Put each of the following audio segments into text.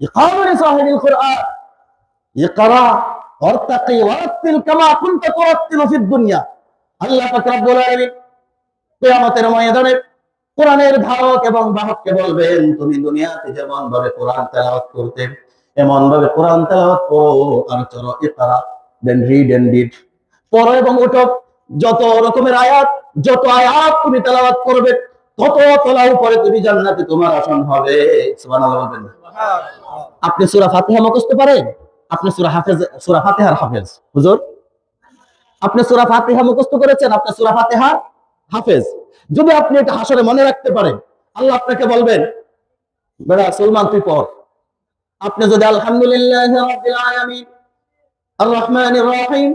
ইকারু লিসাহিবিল কুরআন ইকরা ওয়ারতাকি ওয়ারাত্তিল কামা কুনতা তুরাত্তিলু ফিদ দুনিয়া। আল্লাহ পাক রব্বুল আলামিন কিয়ামতের ময়দানে কোরআনের ধারক এবং বাহককে বলবেন, তুমি দুনিয়াতে যেমন ভাবে কোরআন তেলাওয়াত করতে, এমন ভাবে কোরআন তেলাওয়াত করো আর চলো। ইকরা, দেন রিড এন্ড ডিড, পড়ো এবং ওঠো। যত রকমের আয়াত, যত আয়াত তুমি তেলাওয়াত করবে, তত তলা উপরে তুমি জান্নাতে তোমার আসন হবে। সুবহানাল্লাহ বলবেন। আপনি সূরা ফাতিহা মুখস্থ পারেন? আপনি সূরা ফাতিহার হাফেজ। হুজুর, আপনি সূরা ফাতিহা মুখস্থ করেছেন, আপনি সূরা ফাতিহার হাফেজ। যদি আপনি এটা হাসরে মনে রাখতে পারেন, আল্লাহ আপনাকে বলবেন, বেড়া সুলমান তুই পড়। আপনি যদি আলহামদুলিল্লাহি রাব্বিল আলামিন আর রহমানির রহিম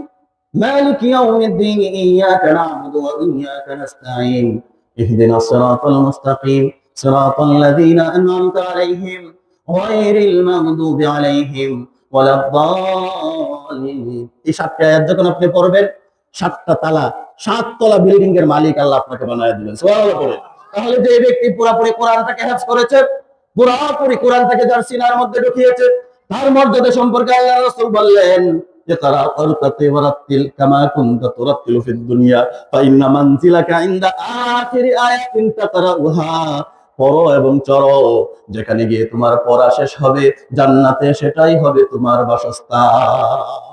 মালিকি ইয়াউমিদ্দিন ইয়্যাকা না'বুদু ওয়া ইয়্যাকা নাস্তাঈন ইহদিনাস সিরাতাল মুস্তাকিম সিরাতাল লাযীনা আন'আমতা আলাইহিম গায়রিল মাগদুবি আলাইহিম ওয়ালাদ-দাল্লিন। এই সাতটা আয়াত যখন আপনি পড়বেন, সাতটা তালা, 7 তলা বিল্ডিং এর মালিক আল্লাহ আপনাকে বানায় দিবেন। সুবহানাল্লাহ পড়ে। তাহলে যে ব্যক্তি পুরোপুরি কোরআনটাকে হেফজ করেছে, পুরোপুরি কোরআনটাকে যার সিনার মধ্যে ঢুকিয়েছে, তার মর্যাদা সম্পর্কে আল্লাহর রাসূল বললেন, ইকরা ওয়ারতাকি ওয়ারাত্তিল কামা কুনতা তুরাত্তিলু ফিদ দুনিয়া ফাইন্না মানজিলাকা ইনদা আখিরি আয়াতিন তাকরাউহা। পড়ো এবং চড়ো, যেখানে গিয়ে তোমার পড়া শেষ হবে জান্নাতে, সেটাই হবে তোমার বাসস্থান।